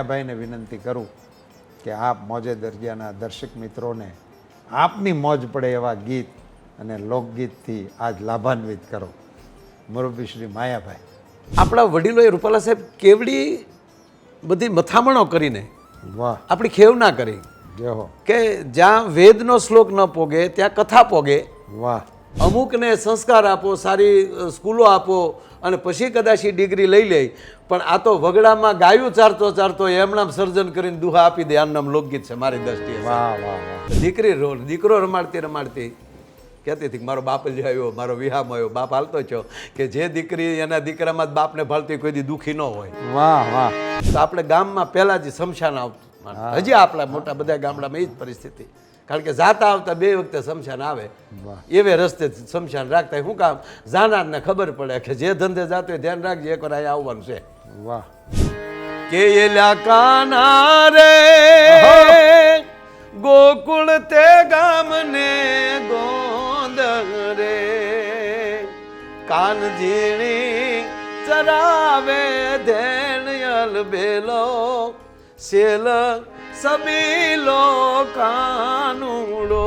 માયાભાઈને વિનંતી કરું કે આપ મોજે દરિયાના દર્શક મિત્રોને આપની મોજ પડે એવા ગીત અને લોકગીતથી આજ લાભાન્વિત કરો. મુરબ્બી શ્રી માયાભાઈ. આપણા વડીલોએ રૂપાલા સાહેબ કેવડી બધી મથામણો કરીને વાહ, આપણી ખેવ ના કરી જય હો. કે જ્યાં વેદનો શ્લોક ન પોગે ત્યાં કથા પોગે. વાહ, અમુકને સંસ્કાર આપો, સારી સ્કૂલો આપો અને પછી કદાચ એ ડિગ્રી લઈ લે. પણ આ તો વગડામાં ગાયું ચારતો ચારતો એમણામ સર્જન કરીને દુહા આપી દે. આમ નામ લોકગીત છે મારી દ્રષ્ટિએ. વાહ વાહ વાહ. દીકરો રમાડતી રમાડતી કહેતી હતી કે મારો બાપ જ આવ્યો, મારો વિહામ આવ્યો. બાપ હાલતો છો કે જે દીકરી એના દીકરામાં જ બાપને ભાળતી કોઈ દી દુઃખી ન હોય. વાહ વાહ. તો આપણે ગામમાં પહેલાં જ શમશાન આવતું, હજી આપણા મોટા બધા ગામડામાં એ જ પરિસ્થિતિ. કારણ કે જાતા આવતા બે વખતે શમશાન આવે, એવે રસ્તે શમશાન રાખતા. શું કામ? જાનારને ખબર પડે કે જે ધંધે જાતો હોય ધ્યાન રાખજે, એકવાર અહીંયા આવવાનું છે. વાહ. કે એલા કાના રે ગોકુળ તે ગામને ગોંદ રે, કાન ઝીણી ચરાવે ધેણયલ બેલો, શેલ સબીલો કાનુડો.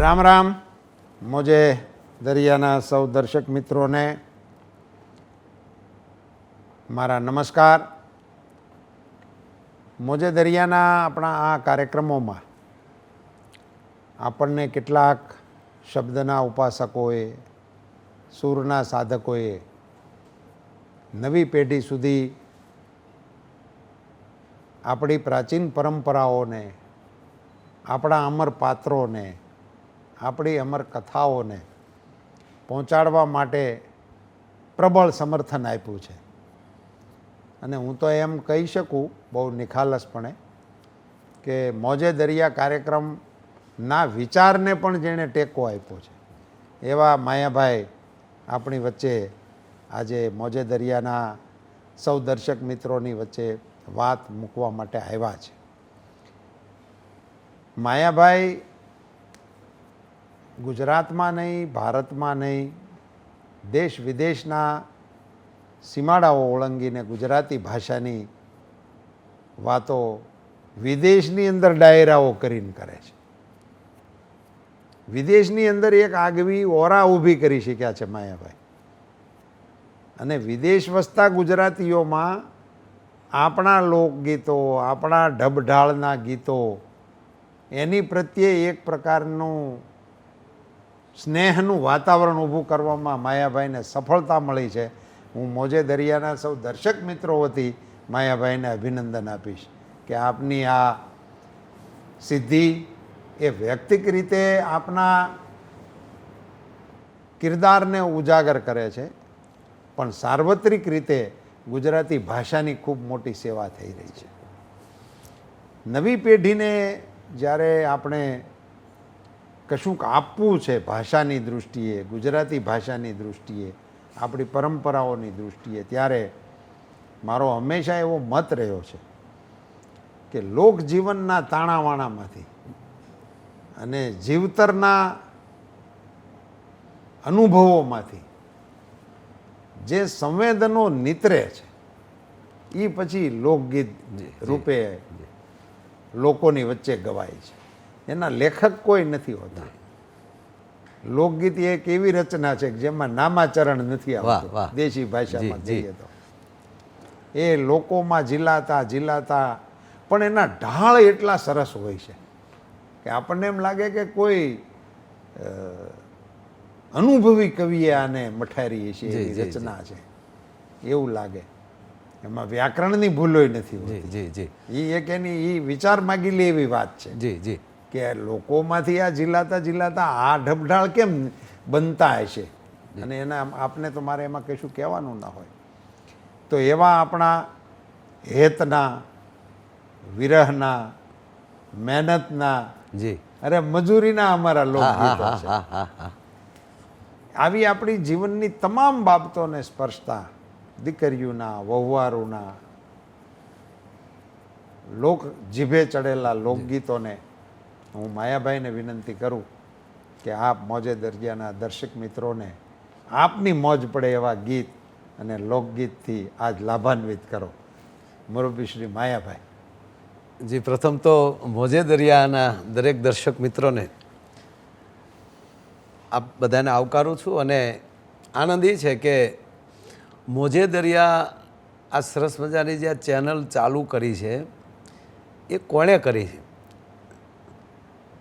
રામ રામ. મોજે દરિયાના સૌ દર્શક મિત્રોને મારા નમસ્કાર. મોજે દરિયાના આપણા આ કાર્યક્રમોમાં આપણને કેટલાક શબ્દના ઉપાસકોએ, સૂરના સાધકોએ નવી પેઢી સુધી આપણી પ્રાચીન પરંપરાઓને, આપણા અમર પાત્રોને, આપણી અમર કથાઓને પહોંચાડવા માટે પ્રબળ સમર્થન આપ્યું છે. અને હું તો એમ કહી શકું બહુ નિખાલસપણે કે મોજે દરિયા કાર્યક્રમના વિચારને પણ જેણે ટેકો આપ્યો છે એવા માયાભાઈ આપણી વચ્ચે આજે મોજે દરિયાના સૌ દર્શક મિત્રોની વચ્ચે વાત મૂકવા માટે આવ્યા છે. માયાભાઈ ગુજરાતમાં નહીં, ભારતમાં નહીં, દેશ વિદેશના સીમાડાઓ ઓળંગીને ગુજરાતી ભાષાની વાતો વિદેશની અંદર ડાયરાઓ કરીને કરે છે. વિદેશની અંદર એક આગવી ઓરા ઊભી કરી શક્યા છે માયાભાઈ. અને વિદેશ વસતા ગુજરાતીઓમાં આપણા લોકગીતો, આપણા ઢબઢાળના ગીતો, એની પ્રત્યે એક પ્રકારનું સ્નેહનું વાતાવરણ ઊભું કરવામાં માયાભાઈને સફળતા મળી છે. હું મોજે દરિયાના સૌ દર્શક મિત્રો વતી માયાભાઈને અભિનંદન આપીશ કે આપની આ સિદ્ધિ એ વ્યક્તિગત રીતે આપના કિરદારને ઉજાગર કરે છે, પણ સાર્વત્રિક રીતે ગુજરાતી ભાષાની ખૂબ મોટી સેવા થઈ રહી છે. નવી પેઢીને જ્યારે આપણે કશુંક આપવું છે ભાષાની દૃષ્ટિએ, ગુજરાતી ભાષાની દૃષ્ટિએ, આપણી પરંપરાઓની દૃષ્ટિએ, ત્યારે મારો હંમેશા એવો મત રહ્યો છે કે લોકજીવનના તાણાવાણામાંથી અને જીવતરના અનુભવોમાંથી જે સંવેદનો નીતરે છે એ પછી લોકગીત રૂપે લોકોની વચ્ચે ગવાય છે. એના લેખક કોઈ નથી હોતા. લોકગીત એક એવી રચના છે કે જેમાં નામાચરણ નથી આવતું, દેશી ભાષામાં કહીએ તો. એ લોકોમાં ઝીલાતા પણ એના ઢાળ એટલા સરસ હોય છે કે આપણને એમ લાગે કે કોઈ અનુભવી કવિએ આને મઠારી છે, એવી રચના છે એવું લાગે. એમાં વ્યાકરણની ભૂલોય નથી હોતી. એ એક એની એ વિચાર માગી લે એવી વાત છે કે લોકોમાંથી આ ઝીલાતા આ ઢબઢાળ કેમ બનતા હશે. અને એના આપને તો મારે એમાં કશું કહેવાનું ના હોય. તો એવા આપણા હેતના, વિરહના, મહેનતના, અરે મજૂરીના અમારા લોકગીતો છે. આવી આપણી જીવનની તમામ બાબતોને સ્પર્શતા દીકરીઓના, વહુવારોના જીભે ચડેલા લોકગીતોને હું માયાભાઈને વિનંતી કરું કે આપ મોજે દરિયાના દર્શક મિત્રોને આપની મોજ પડે એવા ગીત અને લોકગીતથી આજ લાભાન્વિત કરો. મુરબ્બી શ્રી માયાભાઈ. જી, પ્રથમ તો મોજે દરિયાના દરેક દર્શક મિત્રોને આપ બધાને આવકારું છું અને આનંદ એ છે કે મોજે દરિયા આ સરસ મજાની જે આ ચેનલ ચાલુ કરી છે એ કોણે કરી છે?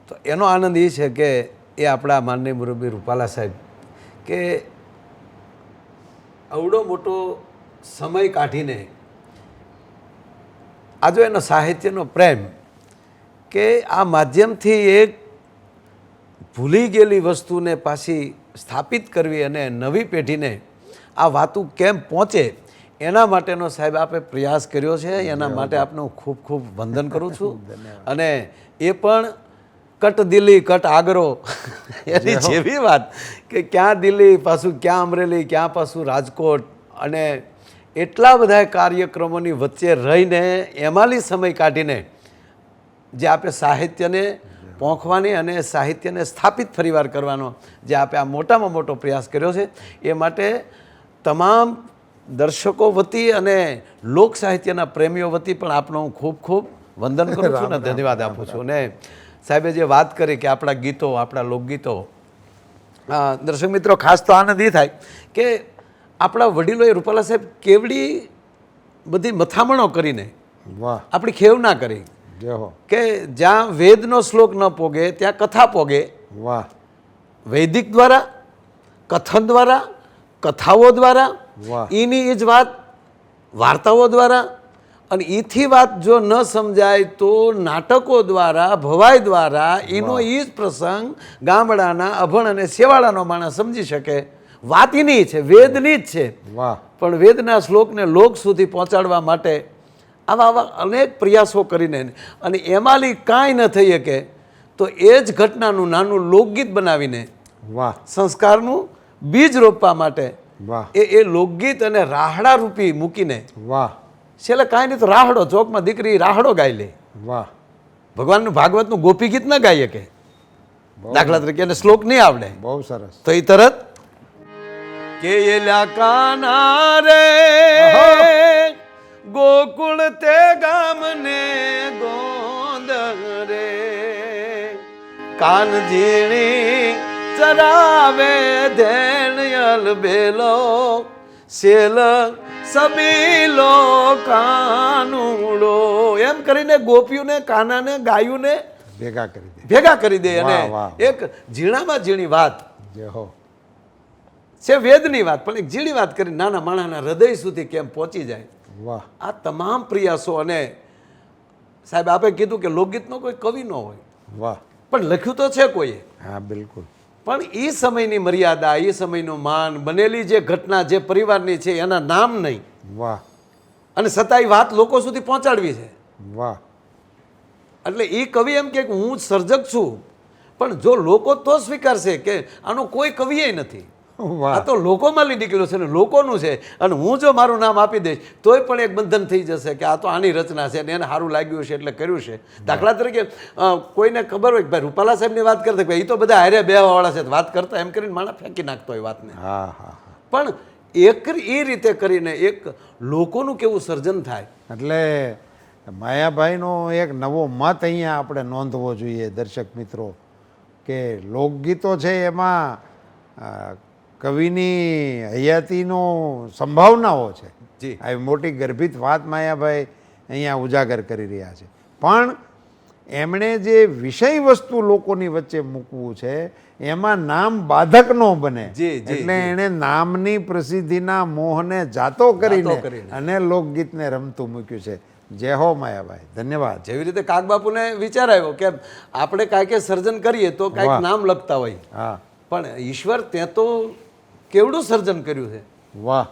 તો એનો આનંદ એ છે કે એ આપણા માનનીય મુરબ્બી રૂપાલા સાહેબ કે અવડો મોટો સમય કાઢીને આ જો એનો સાહિત્યનો પ્રેમ કે આ માધ્યમથી એક ભૂલી ગયેલી વસ્તુને પાછી સ્થાપિત કરવી અને નવી પેઢીને આ વાતું કેમ પહોંચે એના માટેનો સાહેબ આપે પ્રયાસ કર્યો છે. એના માટે આપનું ખૂબ ખૂબ વંદન કરું છું. અને એ પણ કટ દિલ્હી કટ આગ્રો એની જેવી વાત કે ક્યાં દિલ્હી પાછું ક્યાં અમરેલી ક્યાં પાછું રાજકોટ અને એટલા બધા કાર્યક્રમોની વચ્ચે રહીને એમાંની સમય કાઢીને જે આપણે સાહિત્યને પોંખવાની અને સાહિત્યને સ્થાપિત ફરીવાર કરવાનો જે આપણે આ મોટામાં મોટો પ્રયાસ કર્યો છે એ માટે તમામ દર્શકો વતી અને લોક સાહિત્યના પ્રેમીઓ વતી પણ આપનો હું ખૂબ ખૂબ વંદન કરું છું ને ધન્યવાદ આપું છું. અને સાહેબે જે વાત કરી કે આપણા ગીતો આપણા લોકગીતો, દર્શક મિત્રો ખાસ તો આનંદ એ થાય કે આપણા વડીલોએ રૂપાલા સાહેબ કેવડી બધી મથામણો કરીને વાહ, આપણી ખેવ ના કરી જય હો. કે જ્યાં વેદનો શ્લોક ન પોગે ત્યાં કથા પોગે. વાહ વૈદિક દ્વારા, કથન દ્વારા, કથાઓ દ્વારા, વાહ. એની એ જ વાત વાર્તાઓ દ્વારા, અને એથી વાત જો ન સમજાય તો નાટકો દ્વારા, ભવાઈ દ્વારા એનો એ જ પ્રસંગ ગામડાના અભણ અને સેવાળાનો માણસ સમજી શકે. વાત એની છે, વેદની જ છે. વાહ, પણ વેદના શ્લોકને લોક સુધી પહોંચાડવા માટે આવા આવા અનેક પ્રયાસો કરીને અને એમાંની કાંઈ ન થઈ શકે તો એ જ ઘટનાનું નાનું લોકગીત બનાવીને વાહ, સંસ્કારનું બીજ રોપવા માટે વાહ, એ લોકગીત અને રાહડા રૂપી મૂકીને વાહ, છેલ્લે કાંઈ નહીં તો રાહડો, ચોકમાં દીકરી રાહડો ગાઈ લે. વાહ. ભગવાનનું ભાગવતનું ગોપી ગીત ન ગાઈ શકે દાખલા તરીકે, એને શ્લોક નહીં આવડે બહુ સરસ. તો એ તરત કે એલા કાના રે ગોકુળ તે ગામને ગોંદ રે કાન ઝીણી ચરાવે ધેણિયલ બેલો શેલ સબીલો કાનુડો એમ કરીને ગોપીઓને કાનાને ગાયુંને ભેગા કરી દે. ભેગા કરી દે. અને વાહ, વાહ. એક ઝીણામાં ઝીણી વાત જય હો. છે વેદની વાત, પણ એક ઝીણી વાત કરી નાના માણસના હૃદય સુધી કેમ પહોંચી જાય. વાહ, આ તમામ પ્રયાસો. અને સાહેબ આપે કીધું કે લોકગીતનો કોઈ કવિ ન હોય, વાહ. પણ લખ્યું તો છે કોઈએ. હા, બિલકુલ. પણ એ સમયની મર્યાદા, એ સમયનું માન, બનેલી જે ઘટના જે પરિવારની છે એના નામ નહીં, વાહ, અને છતાં એ વાત લોકો સુધી પહોંચાડવી છે. વાહ, એટલે એ કવિ એમ કે હું સર્જક છું, પણ જો લોકો તો સ્વીકારશે કે આનો કોઈ કવિએ નથી, વાહ. આ તો લોકોમાં નીકળ્યો છે ને લોકોનું છે, અને હું જો મારું નામ આપી દઈશ તોય પણ એક બંધન થઈ જશે કે આ તો આની રચના છે અને એને સારું લાગ્યું છે એટલે કર્યું છે. દાખલા તરીકે કોઈને ખબર હોય કે ભાઈ રૂપાલા સાહેબની વાત કરતા ભાઈ એ તો બધા હારે બેવાવાળા છે વાત કરતા એમ કરીને માણસ ફેંકી નાખતો હોય વાતને. હા, હા. પણ એક એ રીતે કરીને એક લોકોનું કેવું સર્જન થાય. એટલે માયાભાઈનો એક નવો મત અહીંયા આપણે નોંધવો જોઈએ દર્શક મિત્રો કે લોકગીતો છે એમાં કવિની હયાતીનો સંભાવનાઓ છે. જી. આવી મોટી ગર્ભિત વાત માયાભાઈ અહીંયા ઉજાગર કરી રહ્યા છે. પણ એમણે જે વિષય વસ્તુ લોકોની વચ્ચે મૂકવું છે એમાં નામ બાધક ન બને. જી, જી, એટલે એણે નામની પ્રસિદ્ધિના મોહને જાતો કરીને કરીને. અને લોકગીતને રમતું મૂક્યું છે. જય હો માયાભાઈ, ધન્યવાદ. જેવી રીતે કાગબાપુને વિચાર આવ્યો કે આપણે કાંઈક સર્જન કરીએ તો વાહ. કાંઈક નામ લખતા હોય, હા, પણ ઈશ્વર તે તો કેવડું સર્જન કર્યું છે. વાહ,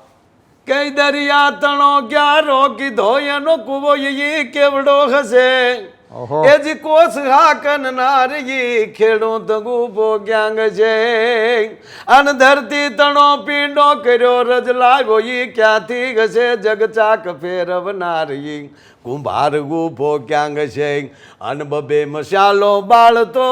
કઈ દરિયા તણો ક્યારો કીધો એનો કુવો એ કેવડો હશે ઓહો. એ જી કોસ હાકન નારગી ખેડૂત ગુભો ક્યાંગ છે અન ધરતી તણો પીંડો કર્યો રજ લાગ્યો ઈ ક્યાંથી ગશે જગચાક ફેરવનારી કુંભાર ગુભો ક્યાંગ છે અન બબે મશાલો બાળતો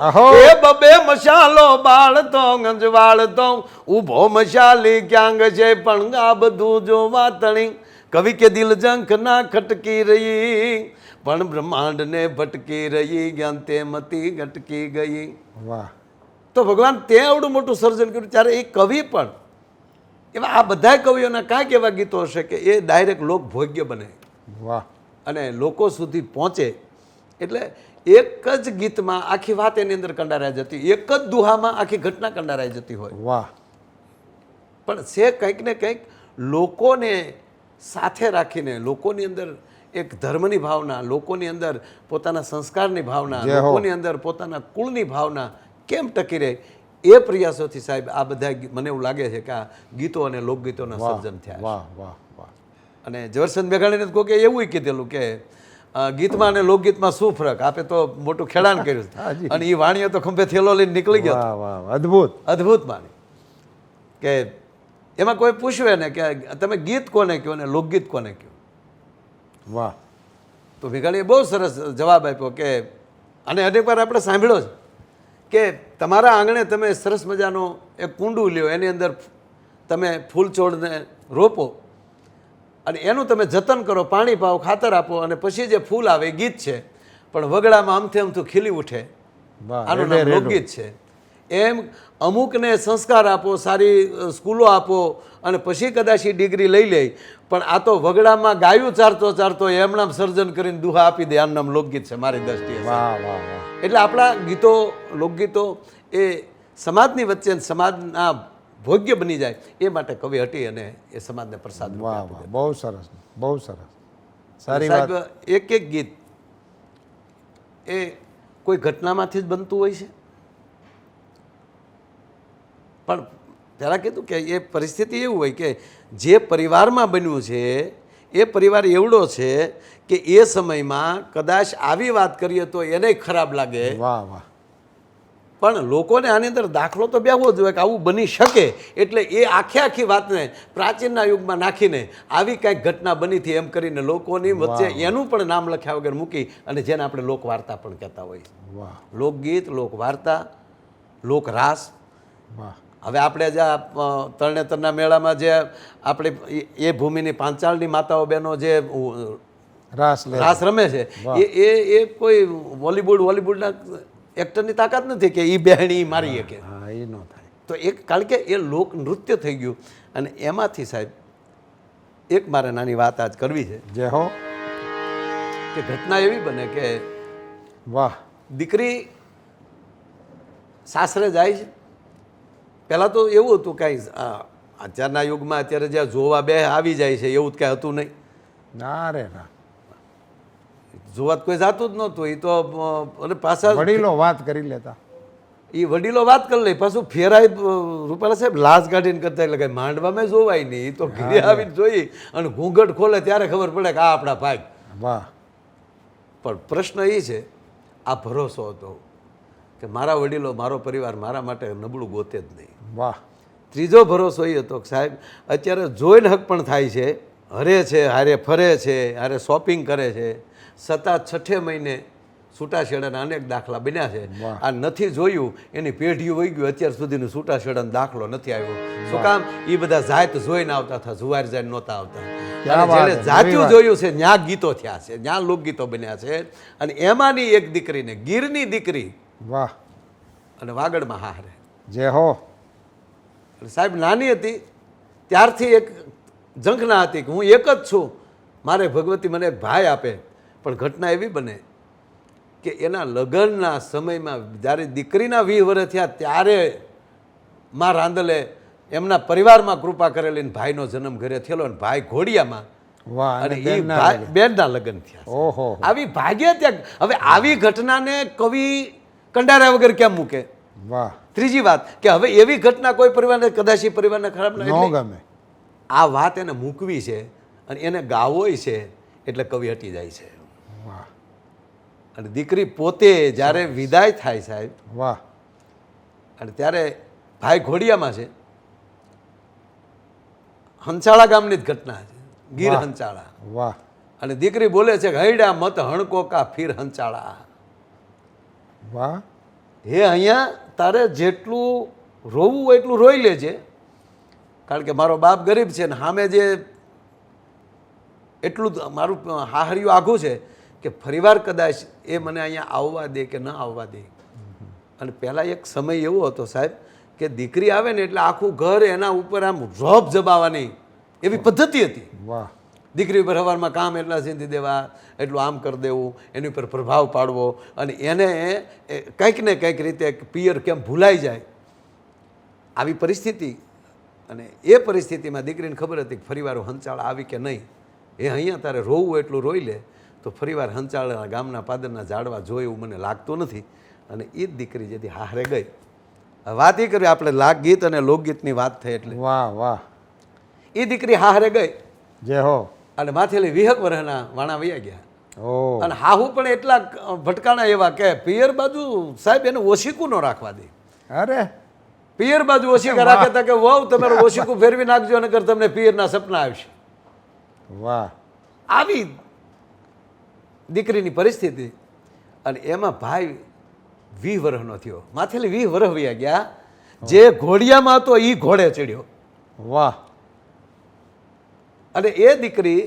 આહો. એ બબે મશાલો બાળતો ગંજવાળતો ઊભો મશાલી ક્યાંગ છે પણ આ બધું જોવા તણી કવિ કે દિલ જંખ ના ખટકી રહી પણ બ્રહ્માંડ ને ભટકી રહી જ્ઞાન તે મતી ગટકી ગઈ. વાહ તો ભગવાન તે આવડું મોટું સર્જન કર્યું ત્યારે એ કવિ પણ એવા આ બધા કવિઓના કાંઈક એવા ગીતો હશે કે એ ડાયરેક્ટ લોક ભોગ્ય બને વાહ અને લોકો સુધી પહોંચે. એટલે એક જ ગીતમાં આખી વાત એની અંદર કંડારાઈ જતી, એક જ દુહામાં આખી ઘટના કંડારાઈ જતી હોય, વાહ પણ છે કંઈક ને કંઈક લોકોને સાથે રાખીને, લોકોની અંદર એક ધર્મની ભાવના, લોકોની અંદર પોતાના સંસ્કારની ભાવના, જય હો. લોકોની અંદર પોતાના કુળની ભાવના કેમ ટકી રહે એ પ્રયાસોથી સાહેબ આ બધા મને એવું લાગે છે કે આ ગીતો અને લોકગીતોના વાહ સર્જન થયા છે. વાહ વાહ વાહ અને ઝવેરચંદ મેઘાણીને તો કોઈ એવું કીધેલું કે ગીતમાં અને લોકગીતમાં શું ફરક, આપે તો મોટું ખેડાણ કર્યું હાજી. અને એ વાણીઓ તો ખંભે થેલો લઈને નીકળી ગયો. વાહ વાહ વાહ. અદ્ભુત અદ્ભુત વાણી કે એમાં કોઈ પૂછવે ને કે તમે ગીત કોને કહો ને લોકગીત કોને કહો, વાહ તો મેઘાણીએ બહુ સરસ જવાબ આપ્યો કે, અને અનેક વાર આપણે સાંભળ્યો છે કે તમારા આંગણે તમે સરસ મજાનું એક કુંડું લ્યો, એની અંદર તમે ફૂલ છોડને રોપો અને એનું તમે જતન કરો, પાણી પાઓ, ખાતર આપો અને પછી જે ફૂલ આવે એ ગીત છે, પણ વગડામાં અમથે અમથું ખીલી ઉઠે, વાહ આનું રેડે નામ રેડું. લોકગીત છે. એમ અમુકને સંસ્કાર આપો, સારી સ્કૂલો આપો અને પછી કદાચ એ ડિગ્રી લઈ લે, પણ આ તો વગડામાં ગાયું ચારતો ચારતો એમનામ સર્જન કરીને દુહા આપી દે, આનું નામ લોકગીત છે મારી દ્રષ્ટિએ. વાહ વાહ વાહ એટલે આપણા ગીતો, લોકગીતો એ સમાજની વચ્ચે સમાજના ભોગ્ય બની જાય એ માટે કવિ હટી અને એ સમાજને પ્રસાદ રૂપે વાહ આપી વાહ દે. બહુ સરસ બહુ સરસ સારી સાહેબ, વાત. એક એક ગીત એ કોઈ ઘટનામાંથી જ બનતું હોય છે, પણ પહેલાં કીધું કે એ પરિસ્થિતિ એવું હોય કે જે પરિવારમાં બન્યું છે એ પરિવાર એવડો છે કે એ સમયમાં કદાચ આવી વાત કરીએ તો એને ખરાબ લાગે, વાહ વાહ પણ લોકોને આની અંદર દાખલો તો બેહવો જોઈએ કે આવું બની શકે, એટલે એ આખી વાતને પ્રાચીનના યુગમાં નાખીને આવી કાંઈક ઘટના બની હતી એમ કરીને લોકોની વચ્ચે એનું પણ નામ લખ્યા વગર મૂકી અને જેને આપણે લોકવાર્તા પણ કહેતા હોઈએ. વાહ લોકગીત, લોકવાર્તા, લોકરાસ. વાહ હવે આપણે જે આ તરણેતરના મેળામાં જે આપણે એ ભૂમિની પાંચાળની માતાઓ બહેનો જે રાસ લે રાસ રમે છે વાહ. એ કોઈ બોલિવૂડના એક્ટરની તાકાત નથી કે એ બહેણી મારી શકે. હા એ ન થાય. તો એક કારણ કે એ લોક નૃત્ય થઈ ગયું અને એમાંથી સાહેબ એક મારે નાની વાત આજ કરવી છે જય હો. કે ઘટના એવી બને કે વાહ દીકરી સાસરે જાય છે. પહેલાં તો એવું હતું કાંઈ અત્યારના યુગમાં અત્યારે જ્યાં જોવા બે આવી જાય છે એવું જ કાંઈ હતું નહીં. ના રે ના જોવા તો કોઈ જાતું જ નહોતું. એ તો અને પાછા વડીલો વાત કરી લેતા. એ વડીલો વાત કરી લે, પાછું ફેરાય રૂપાલા સાહેબ લાજ કાઢીને કરતા, એટલે કાંઈ માંડવામાં જોવાય નહીં. એ તો ઘરે આવીને જોઈ અને ઘૂંઘટ ખોલે ત્યારે ખબર પડે કે આ આપણા ભાગ. વાહ પણ પ્રશ્ન એ છે, આ ભરોસો હતો કે મારા વડીલો, મારો પરિવાર મારા માટે નબળું ગોતે જ નહીં. વાહ ત્રીજો ભરોસો એ હતો કે સાહેબ અત્યારે જોઈને હક પણ થાય છે, હરે છે, હારે ફરે છે, હારે શોપિંગ કરે છે, છતાં 6 મહિને છૂટાછેડાના અનેક દાખલા બન્યા છે. વાહ. આ નથી જોયું એની પેઢીઓ વહી ગયું, અત્યાર સુધીનું છૂટાછેડાનો દાખલો નથી આવ્યો. શું કામ? એ બધા જાત જોઈને આવતા હતા, જુવાર જઈને નહોતા આવતા. ક્યાં અને વાત જેને છે, જાત્યું નવી વાત. જોયું છે ત્યાં ગીતો થયા છે, ત્યાં લોકગીતો બન્યા છે. અને એમાંની એક દીકરીને, ગીરની દીકરી, વાહ અને વાગડમાં હારે. જય હો. એટલે સાહેબ નાની હતી ત્યારથી એક ઝંખના હતી કે હું એક જ છું, મારે ભગવતી મને એક ભાઈ આપે. પણ ઘટના એવી બને કે એના લગ્નના સમયમાં જ્યારે દીકરીના 20 વર્ષ થયા ત્યારે માં રાંદલે એમના પરિવારમાં કૃપા કરેલી ને ભાઈનો જન્મ ઘરે થયેલો ને ભાઈ ઘોડિયામાં, વાહ અને અને એ બેનના લગ્ન. બેનના લગ્ન થયા. ઓહો આવી ભાગ્ય ત્યાં. હવે આવી ઘટનાને કવિ કંડાર્યા વગર કેમ મૂકે? વાહ ત્રીજી વાત કે હવે એવી ઘટના કોઈ પરિવારને, કદાચ એ પરિવારને ખરાબ ન નો એટલે ગમે. આ વાત એને મૂકવી છે અને એને ગાવોય છે, એટલે કવિ હટી જાય છે. વાહ અને દીકરી પોતે જ્યારે વિદાય થાય સાહેબ, વાહ અને ત્યારે ભાઈ ઘોડિયામાં છે, હંચાળા ગામની જ ઘટના છે, ગીર વાહ. હંચાળા, વાહ અને દીકરી બોલે છે કે હૈડા મત હણકો કા ફીર હંચાળા, વાહ હે અહીંયા તારે જેટલું રોવું હોય એટલું રોઈ લેજે, કારણ કે મારો બાપ ગરીબ છે ને સામે જે એટલું જ મારું હાહરિયું આઘું છે કે ફરીવાર કદાચ એ મને અહીંયા આવવા દે કે ન આવવા દે. અને પહેલાં એક સમય એવો હતો સાહેબ કે દીકરી આવે ને એટલે આખું ઘર એના ઉપર આમ રોબ જબાવવાની એવી પદ્ધતિ હતી. વાહ દીકરી ઉપર સવારમાં કામ એટલા સીંધી દેવા, એટલું આમ કરી દેવું, એની ઉપર પ્રભાવ પાડવો, અને એને કંઈક ને કંઈક રીતે પિયર કેમ ભૂલાઈ જાય આવી પરિસ્થિતિ. અને એ પરિસ્થિતિમાં દીકરીને ખબર હતી કે ફરીવાર હંચાળા આવી કે નહીં, એ અહીંયા તારે રોવું એટલું રોઈ લે તો ફરીવાર હંચાળા ગામના પાદરના ઝાડવા જોઈ એવું મને લાગતું નથી. અને એ જ દીકરી જેથી હારે ગઈ. વાત એ કરવી આપણે લોકગીત અને લોકગીતની વાત થઈ એટલે વાહ વાહ એ દીકરી હારે ગઈ જય હો. અને માથેલી વિહક વરહના વાણા વયા ગયા. ઓ અને હાહુ પણ એટલા ભટકાણા એવા કે પિયર બાજુ સાહેબ એને ઓશીકું ન રાખવા દે. અરે પિયર બાજુ ઓશીકા રાખે તા કે વહુ તમારું ઓશીકું ફેરવી નાખજો નકર તમને પિયરના સપના આવશે. વાહ આવી દીકરીની પરિસ્થિતિ. અને એમાં ભાઈ 20 વર્ષનો થયો, માથેલી 20 વર્ષ વયા ગયા. જે ઘોડિયામાં હતો એ ઘોડે ચડ્યો. વાહ અને એ દીકરી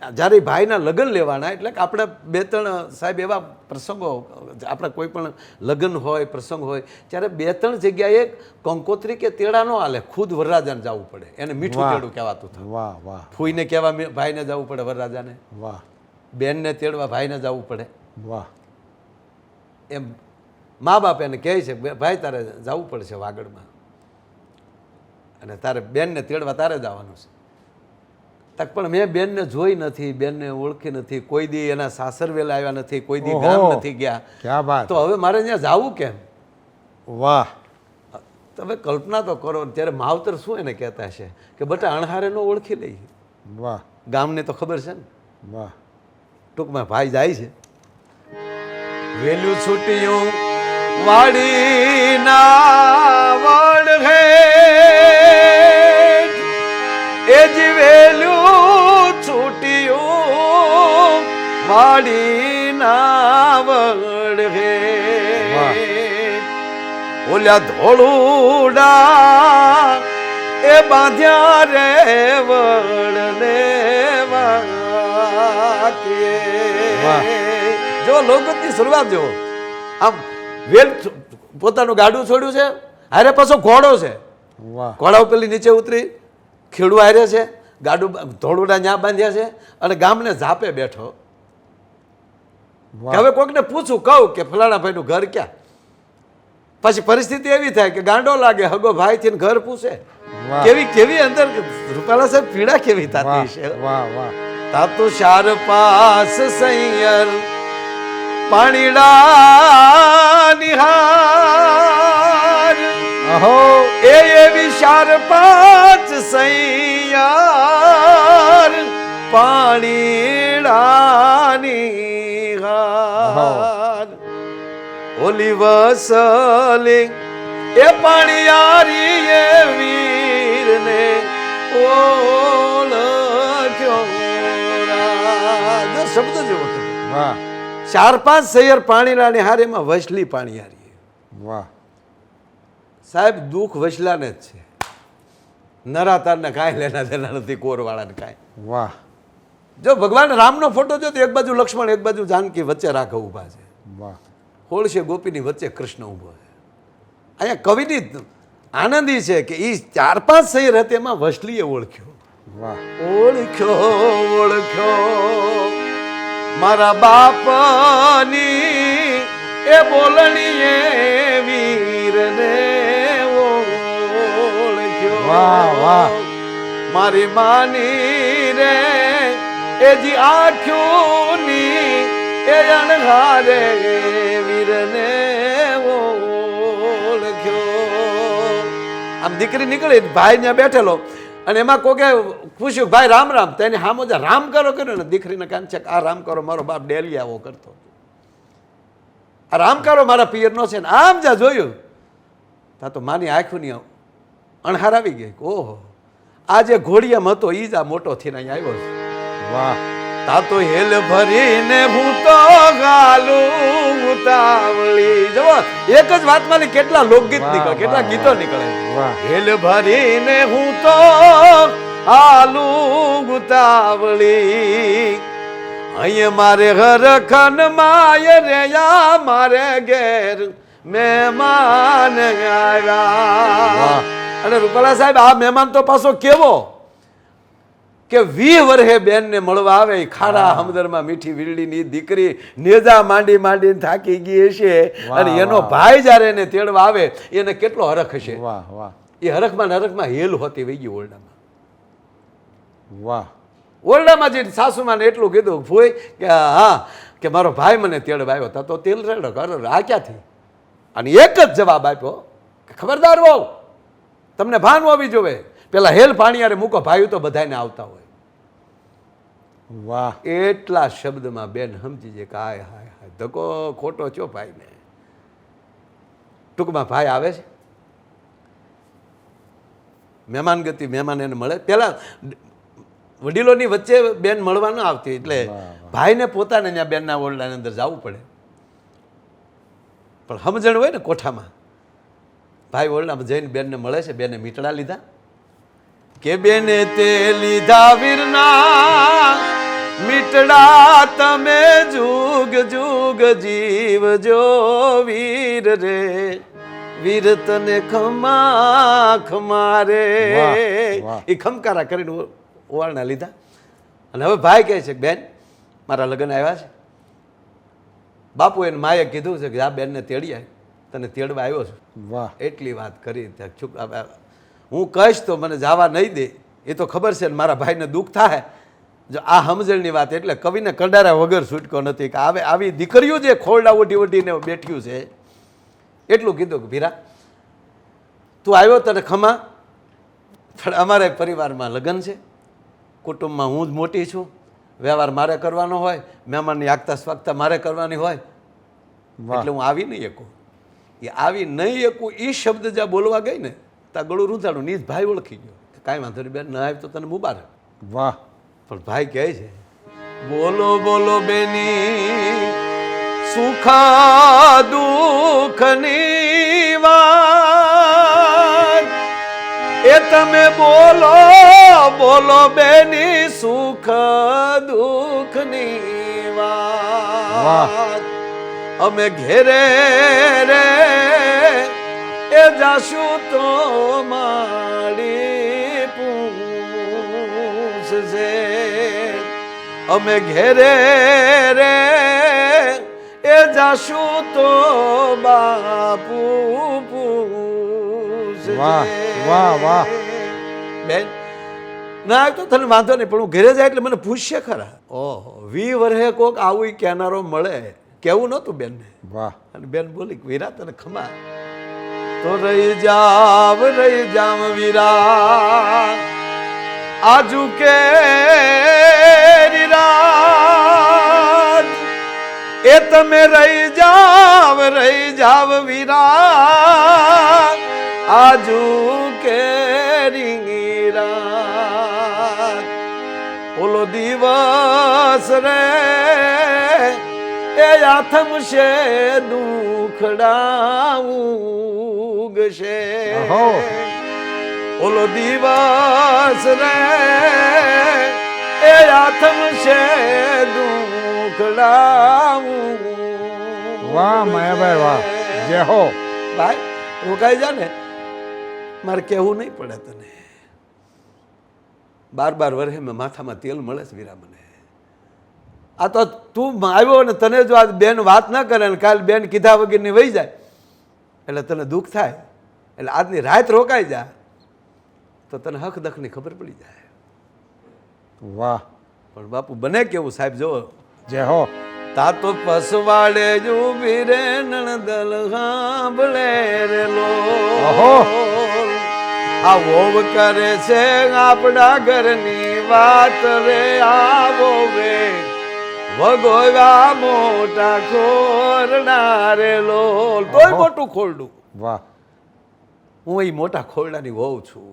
જ્યારે ભાઈના લગ્ન લેવાના એટલે કે આપણે 2-3 સાહેબ એવા પ્રસંગો, આપણે કોઈ પણ લગ્ન હોય પ્રસંગ હોય ત્યારે 2-3 જગ્યાએ કંકોત્રી કે તેડા ન હાલે, ખુદ વરરાજાને જવું પડે. એને મીઠું વાહ. તેડું કહેવાતું હતું. વાહ વાહ ફૂઈને કહેવા ભાઈને જવું પડે વરરાજાને, વાહ બેનને તેડવા ભાઈને જવું પડે. વાહ એમ મા બાપ એને કહે છે ભાઈ તારે જવું પડશે વાગડમાં, અને તારે બેનને તેડવા તારે જવાનું છે. તક પણ મેં બેનને જોઈ નથી, બેનને ઓળખી નથી, કોઈ દી એના સાસર વેલા આવ્યા નથી, કોઈ દી ગામ ઓહો. નથી ગયા, ક્યાં વાત. તો હવે મારે ત્યાં જવું કેમ? વાહ તમે કલ્પના તો કરો. ત્યારે માવતર શું એને કહેતા હશે કે બટા અણહારે નો ઓળખી લઈ, વાહ ગામને તો ખબર છે ને. વાહ ટૂંકમાં ભાઈ જાય છે, વેલું છૂટ્યું વાડીના વડ હે એ જી વેલું છૂટ્યું વાડીના વડ હે ઓલ્યા ધોળુડા એ બાંધ્યા રે વડને જો લોકગીતની શરૂઆત જો આમ વેલ પોતાનું ગાડું છોડ્યું છે, હારે પાછો ઘોડો છે, વાહ ઘોડા ઉપર નીચે ઉતરી ખેડૂ હારે છે, ગાડું ધોળુડા ન્યા બાંધ્યા છે, અને ગામને ઝાપે બેઠો કે હવે કોઈકને પૂછું કહું કે ફલાણા ભાઈનું ઘર ક્યાં. પછી પરિસ્થિતિ એવી થાય કે ગાંડો લાગે હગો ભાઈ થી ઘર પૂછે. વાહ. કેવી કેવી અંદર રૂપાલા સાહેબ પીડા કેવી થતી વાહ છે. વાહ વાહ તાતું શાર પાસ સૈયર પાણીડા નિહાર અહો એ એવી શાર પાંચ સૈયર પાણીડા નિહાર ઓલી વસલી એ પાણીયારી એ વીરને ઓળખ્યો. શબ્દ જેવો હતો. વાહ 4-5 સૈયર પાણીલાની હારેમાં વસલી પાણીયારી. વાહ સાહેબ દુઃખ વસલાને જ છે, નરાતારને કાંઈ લેના દેના નથી, કોરવાળાને કાંઈ. વાહ જો ભગવાન રામનો ફોટો જો તો એક બાજુ લક્ષ્મણ એક બાજુ જાનકી વચ્ચે રાખો ઊભા છે, વાહ હોળશે ગોપીની વચ્ચે કૃષ્ણ ઊભો છે. અહીંયા કવિની આનંદી છે કે એ 4-5 સૈયર હતી એમાં વસલીએ ઓળખ્યો. વાહ ઓળખ્યો ઓળખ્યો મારા બાપની એ બોલણી એ વીરને ઓળખ્યો. વાહ, વાહ. મારી માની રે એ જી આંખોની એ અણહારે વીરને ઓળખ્યો. આમ દીકરી નીકળી, ભાઈ ત્યાં બેઠેલો અને એમાં કોકે પૂછ્યું ભાઈ રામ રામ, તેને હામો જે રામ કરો કર્યો ને દીકરીને કામ છે કે આ રામ કરો મારો બાપ ડેલી આવો કરતો, આ રામ કરો મારા પિયરનો છે ને આમ જ્યાં જોયું તા તો માની આંખોની અણહાર આવી ગઈ. ઓહો, આ જે ઘોડિયામ હતો એ જ આ મોટો થઈને અહીંયા આવ્યો છે. વાહ. તા તો હેલ ભરીને હું તો ગાલું ઉતાવળી. જુઓ એક જ વાતમાં કેટલા લોકગીત નીકળે, કેટલા ગીતો નીકળે. હેલ ભરીને હું તો આલું ઉતાવળી, અહીંયા મારે હરખન માય રે યા મારે ઘેર મહેમાન આવ્યા. અને રૂપાલા સાહેબ આ મહેમાન તો પાછો કેવો કે 20 વર્ષે બેન ને મળવા આવે, ખારા હમદરમાં મીઠી વીરડીની દીકરી નેજા માંડી માંડીને થાકી ગઈ હશે, અને એનો ભાઈ જ્યારે એને તેડવા આવે એને કેટલો હરખ હશે. વાહ વાહ. એ હરખમાં હેલ હોતી વહી ગઈ ઓરડામાં. વાહ. ઓરડામાં જે સાસુમાં ને એટલું કીધું ભોય કે હા કે મારો ભાઈ મને તેડવા આવ્યો તા તો તેલ રેડો કરો આ ક્યાંથી. અને એક જ જવાબ આપ્યો કે ખબરદાર હોવ, તમને ભાન હોવી જોવે, પેલા હેલ પાણીયારે મૂકો, ભાઈ તો બધાને આવતા હોય. વાહ. એટલા શબ્દમાં બેન સમજી જાય કે હાય હાય હાય ધક્કો ખોટો છો ભાઈને. ટૂંકમાં ભાઈ આવે છે, મહેમાન ગતિ મહેમાન એને મળે. પેલા વડીલોની વચ્ચે બેન મળવા ન આવતી, એટલે ભાઈને પોતાને ત્યાં બેનના ઓરડાની અંદર જવું પડે. પણ સમજણ હોય ને કોઠામાં, ભાઈ ઓરડામાં જઈને બેનને મળે છે, બેને મીટડા લીધા કે બેને તે લીધા વીરના મીટડા, તમે જુગ જુગ જીવજો વીર રે, વીર તને ખમા ખમારે. એ ખમકારા કરીને ઓવાળના લીધા. અને હવે ભાઈ કહે છે કે બેન મારા લગ્ન આવ્યા છે. બાપુ એને માએ કીધું છે કે આ બેનને તેડી આવી, તને તેડવા આવ્યો છું. વાહ. એટલી વાત કરી. હું કહીશ તો મને જવા નહીં દે, એ તો ખબર છે ને મારા ભાઈને દુઃખ થાય. જો આ સમજણની વાત એટલે કવિને કંડારા વગર છૂટકો નથી કે આવે આવી દીકરીઓ જે ખોરડા ઓઢી ઓઢીને બેઠ્યું છે. એટલું કીધું કે ભીરા તું આવ્યો તને ખમા, પણ અમારે પરિવારમાં લગ્ન છે, કુટુંબમાં હું જ મોટી છું, વ્યવહાર મારે કરવાનો હોય, મહેમાનની આગતા સ્વાગતા મારે કરવાની હોય, એટલે હું આવી નહીં શકું. એ આવી નહીં શકું એ શબ્દ જ્યાં બોલવા ગઈ ને ત્યાં ગળું રૂંધાડું ની ભાઈ ઓળખી ગયો કે કાંઈ વાંધો નહીં બેન, ન આવી તો તને મુબારક. વાહ. પણ ભાઈ કહે છે બોલો બોલો બેની સુખ દુઃખની વાત, એ તમે બોલો બોલો બેની સુખ દુઃખની વાત. અમે ઘેરે રે એ જાશું તો મારી પૂછશે, અમે ઘેરે રે એ જાશું તો બાપુ પૂછશે. વાહ વાહ વાહ. બેન ના તો તને વાંધો નહીં, પણ હું ઘરે જાય એટલે મને પૂછશે ખરા. ઓહો 20 વર્ષે કોક આવું કહેનારો મળે, કેવું નહોતું બેનને. વાહ. અને બેન બોલી વીરા તને ખમા તો રહી જાવ વીરા, આજુ કે રાત, એ તમે રહી જાવ વીરા, આજુ કે રાત. ઓલો દિવસ રે એ આથમ છે દુખડા ઉગશે, ઓલો દિવસ રે એ આથમ છે દુખડા ઉગશે. વાહ માયાભાઈ વાહ. જય હો ભાઈ. રોકાઈ જા ને, મારે કહેવું નહીં પડે તને. 12 વર્ષે મેં માથામાં તેલ મળે છે વીરા મને. આ તો તું આવ્યો ને તને જો આ બેન વાત ના કરે ને કાલ બેન કીધા વગરની વહી જાય એટલે તને દુઃખ થાય, એટલે આજની રાત રોકાઈ જા તો તને હક દખની ખબર પડી જાય. વાહ. પણ બાપુ બને કેવું સાહેબ જો. જય હો. તા તો પસવાડે ઉભી રે નણદલ સાંભળે રે લો, આ વોવ કરે છે આપણા ઘરની વાત રે આવો વે વગોવા મોટા ખોરડા રે લોલ તોય મોટું ખોરડું. વાહ હું એ મોટા ખોરડાની વહુ છું.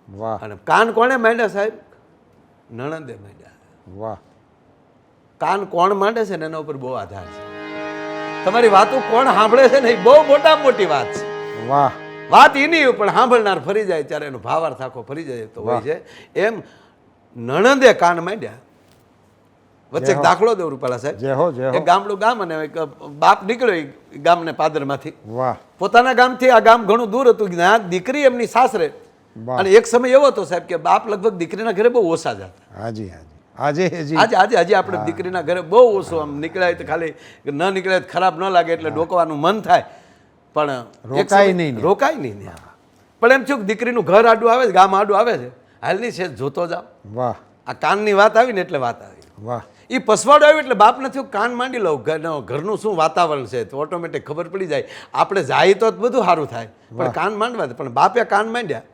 વાહ અને કાન કોણે માંડ્યા સાહેબ? નણંદે માંડ્યા. વાહ કાન કોણ માંડે છે ને એના ઉપર બહુ આધાર છે. તમારી વાતો કોણ સાંભળે છે ને એ બહુ મોટામાં મોટી વાત છે. વાહ વાત એની પણ સાંભળનાર ફરી જાય ત્યારે એનો ભાવાર્થ આખો ફરી જાય તો હોય છે. એમ નણંદે કાન માંડ્યા. વચ્ચે એક દાખલો દઉં રૂપાલા સાહેબ. જય હો જય હો. એક ગામડું ગામ અને એક બાપ નીકળ્યો એ ગામને પાદરમાંથી. વાહ પોતાના ગામથી આ ગામ ઘણું દૂર હતું. ત્યાં દીકરી એમની સાસરે. વાહ. અને એક સમય એવો હતો સાહેબ કે બાપ લગભગ દીકરીના ઘરે બહુ ઓછા જતા. હાજી હાજી આજે હજી આજે આજે હજી આપણે દીકરીના ઘરે બહુ ઓછું આમ નીકળાય તો ખાલી ન નીકળે તો ખરાબ ન લાગે એટલે ડોકવાનું મન થાય પણ એક રોકાય સમય નહીં ને. રોકાય નહીં ને. પણ એમ થયું કે દીકરીનું ઘર આડું આવે છે, ગામ આડું આવે છે, હાલની છે જોતો જાવ. વાહ આ કાનની વાત આવી ને એટલે વાત આવી. વાહ એ પસવાડો આવ્યું એટલે બાપને થયું કાન માંડી લઉં ઘરનું શું વાતાવરણ છે તો ઓટોમેટિક ખબર પડી જાય. આપણે જાય તો બધું સારું થાય પણ કાન માંડવા દે. પણ બાપે કાન માંડ્યા.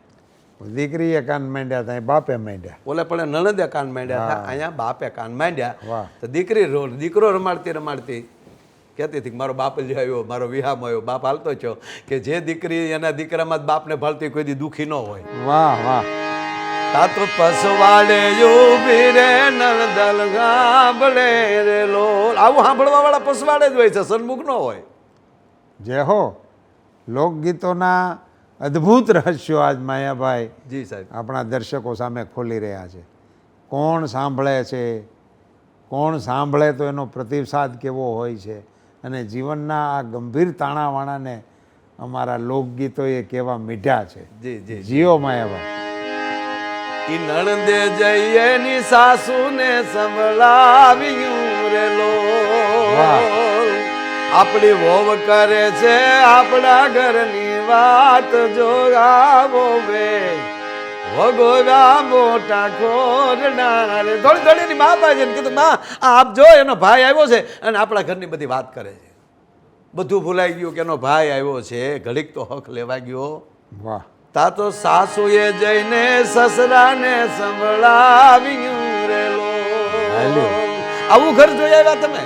દીકરીએ કાન માંડ્યા હતા બાપે માંડ્યા. ઓલે પણ નણંદે કાન માંડ્યા હતા, અહીંયા બાપે કાન માંડ્યા. વાહ. તો દીકરી દીકરો રમાડતી રમાડતી કહેતી હતી કે મારો બાપ જ આવ્યો, મારો વિહામ આવ્યો. બાપ હાલતો છો કે જે દીકરી એના દીકરામાં જ બાપને ભાળતી કોઈ દી દુઃખી ન હોય. વાહ વાહ તા તો પસવાડે ઉભી રે નલદલ ગાંભળે રે લોલ. આવું સાંભળવા વાળા પસવાડે જ હોય છે, સન્મુખ ન હોય. જય હો. લોકગીતોના અદ્ભુત રહસ્યો આજ માયાભાઈ જી સાહેબ. આપણા દર્શકો સામે ખોલી રહ્યા છે. કોણ સાંભળે છે, કોણ સાંભળે તો એનો પ્રતિસાદ કેવો હોય છે અને જીવનના આ ગંભીર તાણાવાણાને અમારા લોકગીતોએ કેવા મીઠા છે. જી જી. જીઓ માયાભાઈ. ઈ નણંદે જઈએ ની સાસુને સંભળાવ્યું રે લોલ. આપણી વોવ કરે છે આપણા ઘરની વાત જો આવો વે વગોવા મોટા ખોરડા રે. થોડી થોડી એની મા પાસે કીધું માં આપ જો એનો ભાઈ આવ્યો છે અને આપણા ઘરની બધી વાત કરે છે. બધું ભૂલાઈ ગયું કે એનો ભાઈ આવ્યો છે, ઘડીક તો હક લેવા ગયો. વાહ તા તો સાસુએ જઈને સસરાને સંભળાવ્યું રે હાલ્યો. લોલ. આવું ઘર જોઈ આવ્યા તમે?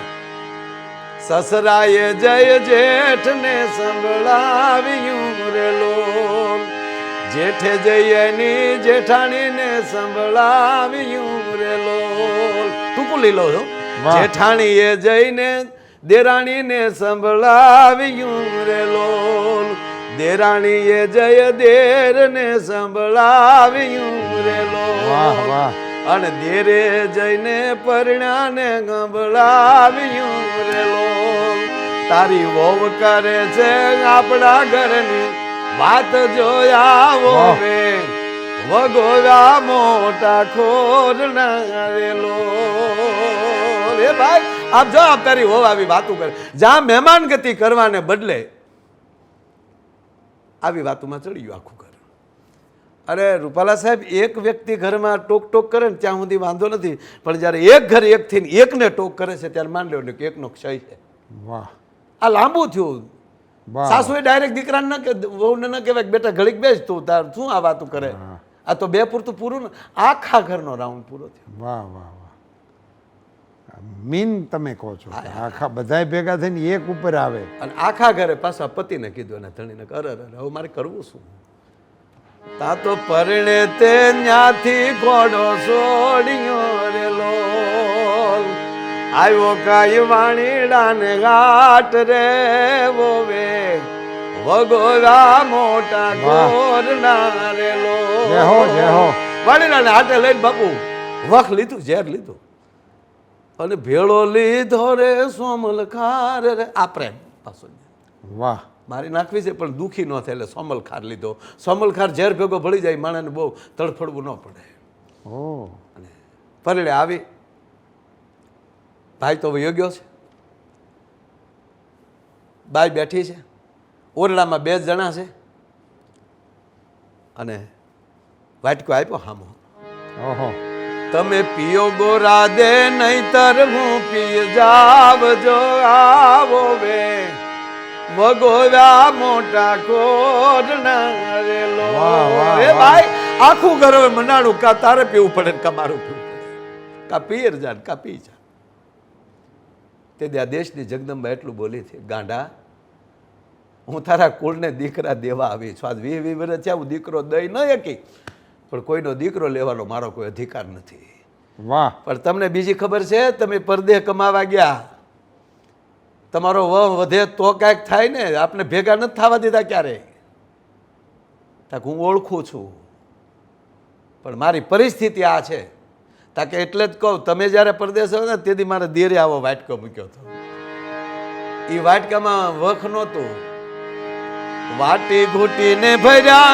સસરાએ જય જેઠને સંભળાવ્યું રે લોલ. જેઠે જયની જેઠાણીને સંભળાવ્યું રે લોલ. ટૂંકું લઈ લો છો. વાહ. જેઠાણીએ જઈને દેરાણીને સંભળાવ્યું રે લોલ. દેરાણીએ જય દેરને સંભળાવ્યું રે વાહ લોલ. વાહ અને દેરે જઈને પરણાને ગંભળાવ્યું રે લોલ. તારી વોવ કરે છે આપણા ઘરની વાત જોયા વાહ. વે વગોવા મોટા ખોરડા રે લોલ. એ ભાઈ આપ જો આપ તારી વોવ આવી વાતું કરે. જ્યાં મહેમાન ગતિ કરવાને બદલે આવી વાતોમાં ચડી ગયું આખું ઘર. અરે રૂપાલા સાહેબ, એક વ્યક્તિ ઘરમાં ટોક ટોક કરે ને ત્યાં સુધી વાંધો નથી, પણ જ્યારે એક ઘર એકથી એકને ટોક કરે છે ત્યારે માન લો કે એકનો ક્ષય છે. વાહ આ લાંબુ થયું. વાહ. સાસુએ ડાયરેક્ટ દીકરાને ન કે વહુને ન કહેવાય કે બેટા ઘડીક બેસ તું, તાર શું આ વાતું કરે. આ તો બે પૂરતું પૂરું ને આખા ઘરનો રાઉન્ડ પૂરો થયો. વાહ વાહ વાહ. મીન તમે કહો છો કે આખા બધાય ભેગા થઈને એક ઉપર આવે. અને આખા ઘરે પાછા પતિને કીધું એના ધણીને કે અરે અરે હવે મારે કરવું શું? તા તો પરણે તે ન્યાથી ઘોડો છોડ્યો રે લોલ. આવ્યો કાય વાણીડાને ઘાટ રે વોવે વગોવા મોટા ગોરના રે જય હો જય હો. લોલ. વાણીડાને હાટે લઈને બાપુ વખ લીધું, ઝેર લીધું અને ભેળો લીધો રે સોમલ ખાર રે. આ પ્રેમ પાછો વાહ મારી નાખવી છે પણ દુઃખી ન થાય એટલે સોમલ ખાર લીધો. સોમલ ખાર ઝેર ભેગો ભળી જાય માણસને બહુ તડફડવું ન પડે. ઓ અને પરણે આવી ભાઈ તો વયો ગયો છે, બાઈ બેઠી છે, ઓરડામાં 2 જણા છે અને વાટકો આપ્યો હામો. ઓહો તમે પીઓ ગોરા દે નહીતર હું પી જાવ જો આવો વે વગોવ્યા મોટા કોરના રેલો. વાહ, વાહ, એ વાહ. ભાઈ આખું ઘર હવે મનાડું, કા તારે પીવું પડે ને કા મારું પીવું પડે, કા પિયર જાન કા પી જા. તે આ દેશની જગદંબા એટલું બોલી છે, ગાંડા હું તારા કુળને દીકરા દેવા આવી છું. આજ 20 વર્ષ થયા હું દીકરો દઈ ન શકી, પણ કોઈનો દીકરો લેવાનો મારો કોઈ અધિકાર નથી. વાહ પણ તમને બીજી ખબર છે, તમે પરદેહ કમાવા ગયા, તમારો વહ વધે તો કાંઈક થાય ને, આપણે ભેગા નથી થવા દીધા ક્યારે. તાકે હું ઓળખું છું, પણ મારી પરિસ્થિતિ આ છે. તાકે એટલે જ કહું, તમે જ્યારે પરદેશ આવ્યો ને તેથી મારે દેરે આવો વાટકો મૂક્યો હતો. એ વાટકામાં વખ નહોતું, વાટી ઘૂટીને ભર્યા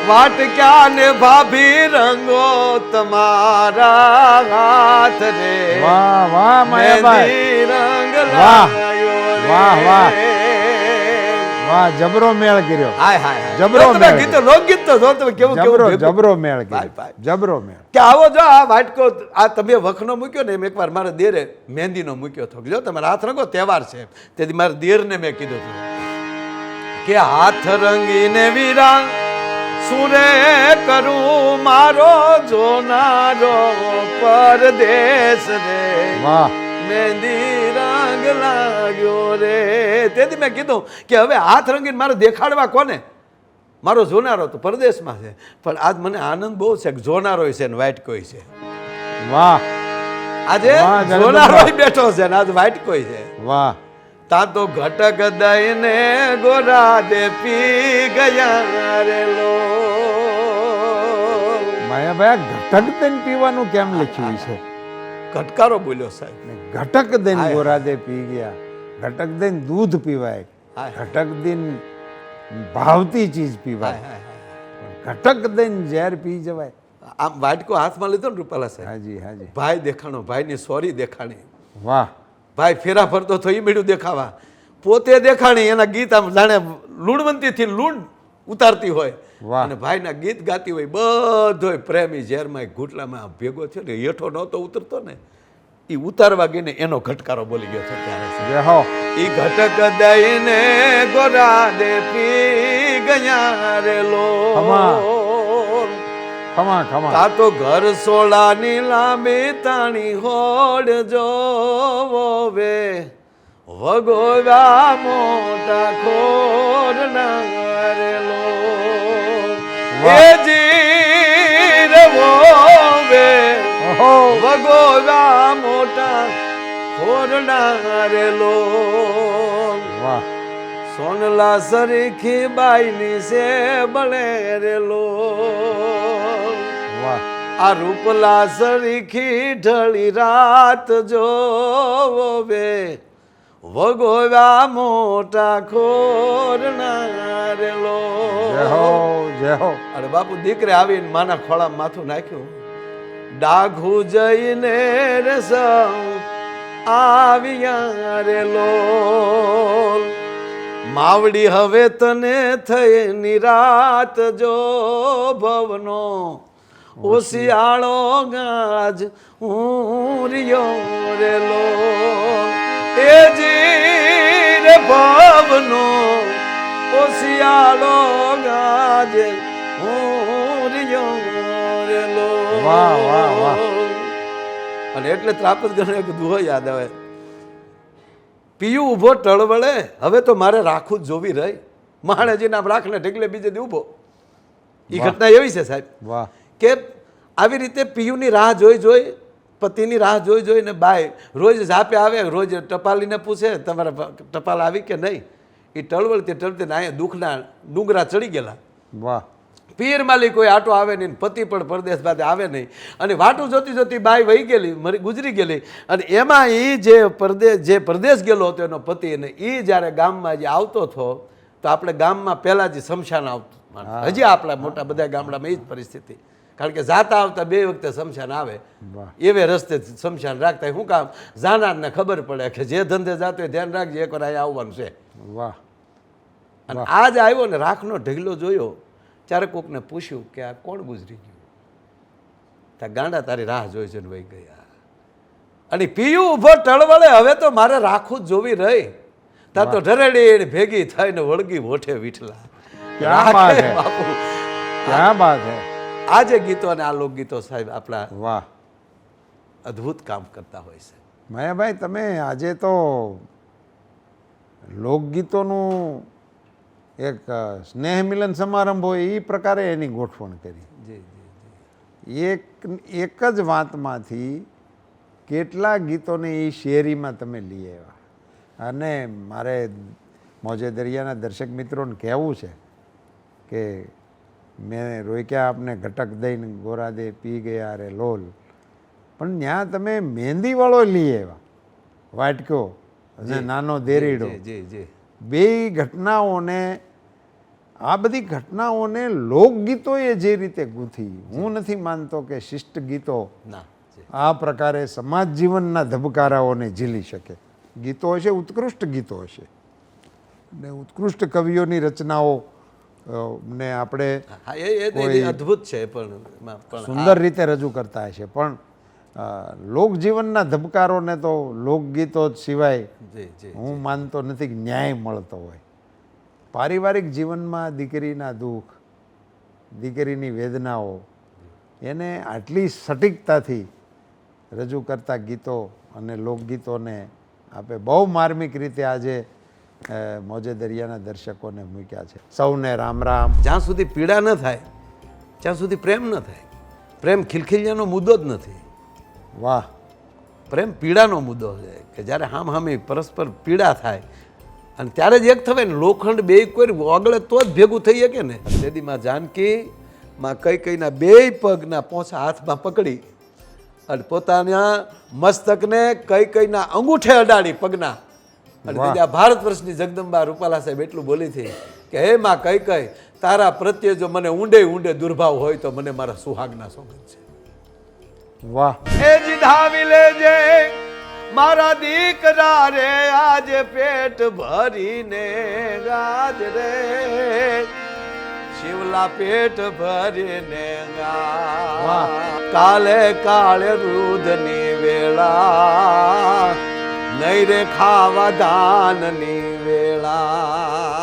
વાટક્યા ને ભાભી રંગો તમારા હાથ રે. વાહ વાહ માયાભાઈ, મહેંદી રંગ વાહ. લાગ્યો રે. વાહ, વાહ. વાહ જબરો મેળ કર્યો, હાય હાય હાય. જબરો જો તમે મેળ. ગીતો લોકગીત તો જો તમે કેવું જબરો કેવું ભેગું. જબરો મેળ ભાઈ, કર્યો, ભાઈ. જબરો મેળ. કે આવો જો આ વાટકો આ તમે વખનો મૂક્યો ને, એમ એકવાર મારા દેરે મહેંદીનો મૂક્યો હતો. જો તમારા હાથ રંગો તહેવાર છે, તેથી મારા દેરને મેં કીધું હતું કે હાથ રંગીને વીરા સુરે કરું મારો જોનારો પરદેશ રે. વાહ મહેંદી રંગ લાગ્યો રે. તેથી મેં કીધું કે હવે હાથ રંગીને મારે દેખાડવા કોને, મારો જોનારો તો પરદેશમાં છે, પણ આજ મને આનંદ બહુ છે કે જોનારો છે ને વાઇટ કોઈ છે. વાહ આજે વાહ, જગદંબા. જોનારો બેઠો છે ને આજ વાઇટ કોઈ છે. વાહ તા તો ઘટક દઈને ગોરા દે પી ગયા રે લો. માયાભાઈ ઘટક દઈને પીવાનું કેમ લખ્યું છે? ઘટકારો બોલ્યો સાહેબ. ને ઘટક દઈને હાય. ગોરાદે પી ગયા. ઘટક દઈને દૂધ પીવાય, હાય. ઘટક દઈને ભાવતી ચીજ હાય, પીવાય, હાય, હાય. પણ ઘટક દઈને ઝેર પી જવાય. આમ વાટકો હાથમાં લીધો ને રૂપાલા સાહેબ, હાજી હાજી, ભાઈ દેખાણો, ભાઈની સોરી દેખાણી, વાહ ભાઈ ફેરા ફરતો થઈ મળ્યું દેખાવા, પોતે દેખાણી, એના ગીત આમ જાણે લૂણવંતીથી લૂણ ઉતારતી હોય, વાહ. અને ભાઈના ગીત ગાતી હોય, બધોય પ્રેમી ઝેરમાં ઘૂંટલામાં ભેગો થયો ને, હેઠો નહોતો ઉતરતો ને, એ ઉતારવા ગઈને એનો ઘટકારો બોલી ગયો હતો ત્યારે. જય હો. ઈ ઘટક દઈને ગોરા દે પી ગયા રે લો. ખમા ખમા તા તો ઘર સોળાની લાંબી તાણી હોડ જોવો વે, વગોવ્યા મોટા ખોરના રે લો. વાહ. એ જીર વે ઓહો. વગોવ્યા મોટા ખોરના રે લો. વાહ સોનલા સરીખી બાઈની છે બળે રેલો. વાહ આ રૂપલા સરીખી ઢળી રાત જોવો બે, વગોવ્યા મોટા ખોરના રેલો. જય હો જય હો. અરે બાપુ દીકરે આવીને માના ખોળામાં માથું નાખ્યું, ડાઘું જઈને રે સૌ આવ્યા રેલો. માવડી હવે તને થઈ નિરાત જો ભવનો, ઓશિયાળો ગાજ હું રિયો રેલો. એ જીર ભવનો ઓશિયાળો ગાજ હું રિયો રેલો. વાહ, વાહ, વાહ. અને એટલે ત્રાપતગઢ એક દુહો યાદ આવે, પીયું ઊભો ટળવળે હવે તો મારે રાખું જ જોવી રહી, મહાણેજીના રાખને ઢગલે બીજે દી ઊભો. એ વાહ. ઘટના એવી છે સાહેબ વાહ કે આવી રીતે પિયુની રાહ જોઈ જોઈ, પતિની રાહ જોઈ જોઈને બાય રોજ ઝાપે આવે, રોજ ટપાલીને પૂછે તમારા ટપાલ આવી કે નહીં. એ ટળવળતી ટળતી અહીંયા દુઃખના ડુંગરા ચડી ગયેલા. વાહ પીર માલી કોઈ આટો આવે નહીં, પતિ પણ પરદેશ બાદ આવે નહીં, અને વાટું જોતી જોતી બાઈ વહી ગયેલી, મરી ગુજરી ગયેલી. અને એમાં એ જે પરદેશ ગયેલો હતો એનો પતિ, અને એ જ્યારે ગામમાં જે આવતો હતો તો આપણે ગામમાં પહેલાં જે શમશાન આવતું, હજી આપણા મોટા બધા ગામડામાં એ જ પરિસ્થિતિ, કારણ કે જાતા આવતા 2 વખતે શમશાન આવે, વાહ. એવે રસ્તે શમશાન રાખતા. શું કામ? જાનારને ખબર પડે કે જે ધંધે જાતો હોય ધ્યાન રાખજે, એકવાર અહીંયા આવવાનું છે. વાહ અને આજ આવ્યો ને રાખનો ઢગલો જોયો, ત્યારે કોકને પૂછ્યું કે આ કોણ ગુજરી ગયું? ત્યાં ગાંડા તારી રાહ જોઈ છે ને વહી ગયા. અને પીયું ઊભો ટળવળે હવે તો મારે રાખું જ જોવી રહી. તા તો ઢરેડી ભેગી થઈને વળગી મોઠે વિઠલા. ક્યાં બાત હે, બાપુ ક્યાં બાત હે. આ જે ગીતો અને આ લોકગીતો સાહેબ આપણા વાહ અદ્ભુત કામ કરતા હોય છે. માયાભાઈ, તમે આજે તો લોકગીતોનું એક સ્નેહ મિલન સમારંભ હોય એ પ્રકારે એની ગોઠવણ કરી. જી જી એક જ વાતમાંથી કેટલા ગીતોને એ શેરીમાં તમે લઈ આવ્યા. અને મારે મોજે દરિયાના દર્શક મિત્રોને કહેવું છે કે મેં રોક્યા આપને ઘટક દઈને ગોરા દે પી ગયા રે લોલ, પણ ત્યાં તમે મહેંદીવાળો લઈ આવ્યા, વાટક્યો અને નાનો દેરીડો. જી જી જી બે ઘટનાઓને, આ બધી ઘટનાઓને લોકગીતોએ જે રીતે ગૂંથી, હું નથી માનતો કે શિષ્ટ ગીતો ના જી આ પ્રકારે સમાજ જીવનના ધબકારાઓને ઝીલી શકે. ગીતો હશે, ઉત્કૃષ્ટ ગીતો હશે, ને ઉત્કૃષ્ટ કવિઓની રચનાઓ ને આપણે હા એ અદ્ભુત છે પણ એમાં પણ સુંદર રીતે રજૂ કરતા હશે, પણ લોકજીવનના ધબકારોને તો લોકગીતો જ સિવાય જી જી હું માનતો નથી કે ન્યાય મળતો હોય. પારિવારિક જીવનમાં દીકરીના દુઃખ, દીકરીની વેદનાઓ એને આટલી સટીકતાથી રજૂ કરતા ગીતો અને લોકગીતોને આપે બહુ માર્મિક રીતે આજે મોજે દરિયાના દર્શકોને મૂક્યા છે. સૌને રામ રામ. જ્યાં સુધી પીડા ન થાય ત્યાં સુધી પ્રેમ ન થાય. પ્રેમ ખિલખિલિયાનો મુદ્દો જ નથી. વાહ. પ્રેમ પીડાનો મુદ્દો છે કે જ્યારે હામ હામી પરસ્પર પીડા થાય અને ત્યારે જ એક થવાય ને. લોખંડ બે કોઈ ઓગળે તો જ ભેગું થઈ શકે ને. દેદીમાં જાનકી માં કઈકઈના બે પગના પોંછા હાથમાં પકડી અને પોતાના મસ્તકને કઈકઈના અંગૂઠે અડાડી પગના. અને વાહ. બીજા ભારત વર્ષની જગદંબા રૂપાલા સાહેબ એટલું બોલી હતી કે હે માં કઈ તારા પ્રત્યે જો મને ઊંડે ઊંડે દુર્ભાવ હોય તો મને મારા સુહાગના સોગંદ છે. વાહ. એ જીધાવી લેજે મારા દીકરા રે આજે પેટ ભરીને ગાજ રે શિવલા પેટ ભરીને ગાજ. કાલે કાળે રૂધની વેળા નહીં રે ખાવા દાનની વેળા.